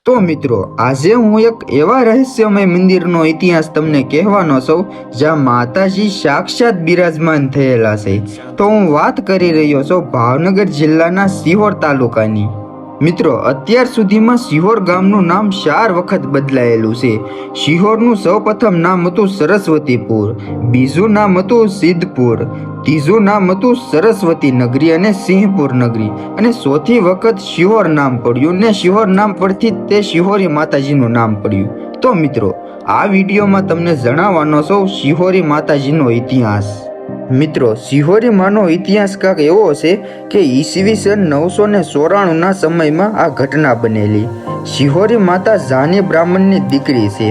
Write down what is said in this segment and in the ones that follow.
તો મિત્રો આજે હું એક એવા રહસ્યમય મંદિરનો ઇતિહાસ તમને કહેવાનો છું જ્યાં માતાજી સાક્ષાત બિરાજમાન થયેલા છે। તો હું વાત કરી રહ્યો છું ભાવનગર જિલ્લાના સિહોર તાલુકાની। મિત્રો અત્યાર સુધીમાં સિહોર ગામનું નામ 4 વખત બદલાયેલું છે। સિહોરનું સૌપ્રથમ નામ હતું સરસ્વતીપુર, બીજું નામ હતું સિદ્ધપુર, ત્રીજું નામ હતું સરસ્વતી નગરી અને સિંહપુર નગરી અને ચોથી વખત સિહોર નામ પડ્યું ને સિહોર નામ પરથી તે સિહોરી માતાજીનું નામ પડ્યું। તો મિત્રો આ વિડીયોમાં તમને જણાવવાનો છું સિહોરી માતાજીનો ઇતિહાસ। મિત્રો સિહોરી માનો ઇતિહાસ કાંક એવો છે કે ઈસવીસન 994ના સમયમાં આ ઘટના બનેલી। સિહોરી માતા જાની બ્રાહ્મણની દીકરી છે।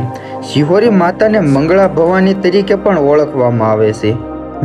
સિહોરી માતાને મંગળા ભવાની તરીકે પણ ઓળખવામાં આવે છે।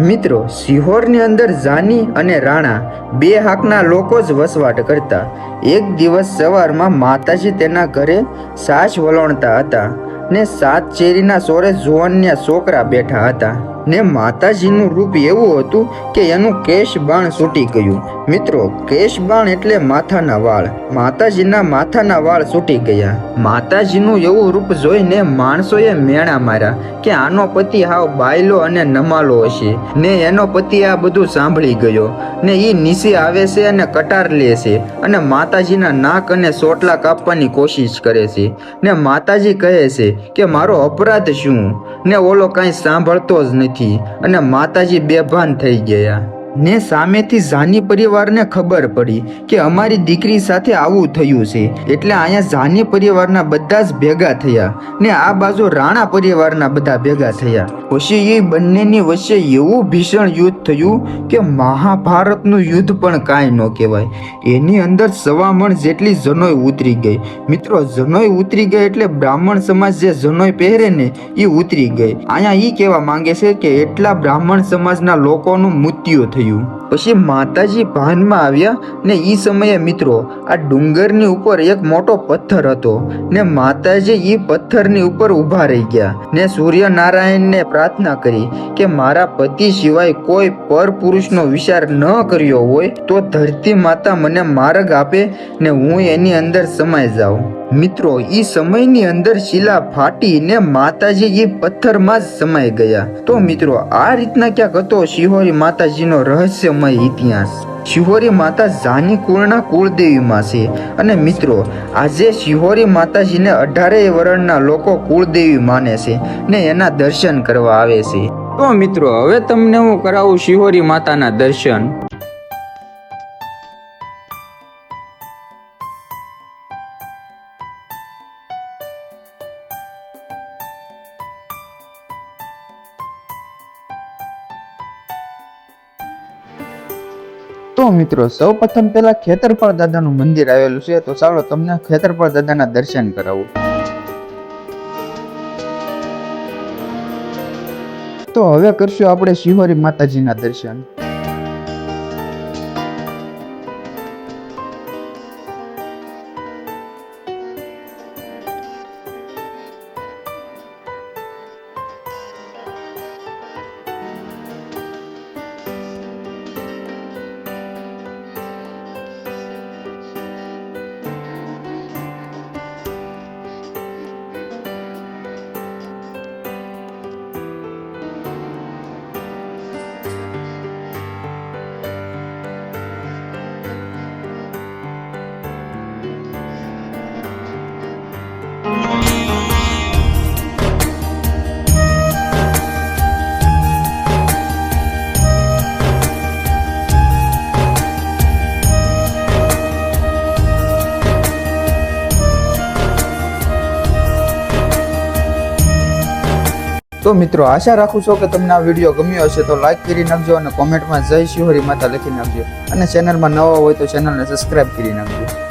મિત્રો સિહોરની અંદર જાની અને રાણા 2 હાકના લોકો જ વસવાટ કરતા। એક દિવસ સવારમાં માતાજી તેના ઘરે સાસ વલોણતા હતા ને 7 ચેરીના સોરે જુવાનિયા છોકરા બેઠા હતા ને માતાજીનું રૂપ એવું હતું કે એનું કેશ બાણ છૂટી ગયું। મિત્રો કેશ બાણ એટલે માથાના વાળ। માતાજીના માથાના વાળ છૂટી ગયા। માતાજીનું એવું રૂપ જોઈને માણસોએ મેણા માર્યા કે આનો પતિ હાવ બાયલો અને નમાલો હશે ને એનો પતિ આ બધું સાંભળી ગયો ને એ નીચે આવે છે અને કટાર લે છે અને માતાજીના નાક અને સોટલા કાપવાની કોશિશ કરે છે ને માતાજી કહે છે કે મારો અપરાધ શું ને ઓલો કાંઈ સાંભળતો જ નથી અને માતાજી બેભાન થઈ ગયા ને સામેથી જાની પરિવારને ખબર પડી કે અમારી દીકરી સાથે આવું થયું છે એટલે અહીંયા જાની પરિવારના બધા જ ભેગા થયા ને આ બાજુ રાણા પરિવારના બધા ભેગા થયા। પછી એ બંનેની વચ્ચે એવું ભીષણ યુદ્ધ થયું કે મહાભારતનું યુદ્ધ પણ કાંઈ ન કહેવાય। એની અંદર 1.25 મણ જેટલી જનોઈ ઉતરી ગઈ। મિત્રો જનોઈ ઉતરી ગઈ એટલે બ્રાહ્મણ સમાજ જે જનોઈ પહેરે ને એ ઉતરી ગઈ। અહીંયા એ કહેવા માંગે છે કે એટલા બ્રાહ્મણ સમાજના લોકોનું મૃત્યુ થયું। પછી માતાજી ભાનમાં આવ્યા ને એ સમયે મિત્રો આ ડુંગરની ઉપર એક મોટો પથ્થર હતો ને માતાજી એ પથ્થરની ઉપર ઊભા રહી ગયા ને સૂર્યનારાયણને પ્રાર્થના કરી કે મારા પતિ સિવાય કોઈ પર પુરુષનો વિચાર ન કર્યો હોય તો ધરતી માતા મને માર્ગ આપે ને હું એની અંદર સમાઈ જાઉં। મિત્રો એ સમયની અંદર શિલા ફાટી ને માતાજી એ પથ્થરમાં જ સમાઈ ગયા। તો મિત્રો આ રીતના ક્યાંક હતો સિહોરી માતાજીનો રહસ્યમય ઇતિહાસ। સિહોરી માતા જાની કુળના કુળદેવીમાં છે અને મિત્રો આજે સિહોરી માતાજીને 18 વર્ણના લોકો કુળદેવી માને છે ને એના દર્શન કરવા આવે છે। તો મિત્રો હવે તમને હું કરાવું સિહોરી માતાના દર્શન। તો મિત્રો સૌ પ્રથમ પેલા ખેતરપાળ દાદાનું મંદિર આવેલું છે તો ચાલો તમને ખેતરપાળ દાદાના દર્શન કરાવું। તો હવે કરશું આપણે સિહોરી માતાજીના દર્શન। તો મિત્રો આશા રાખું છું કે તમને આ વિડીયો ગમ્યો હશે તો લાઈક કરી નાખજો અને કોમેન્ટમાં જય સિહોરી માતા લખી નાખજો અને ચેનલમાં નવા હોય તો ચેનલને સબસ્ક્રાઈબ કરી નાખજો।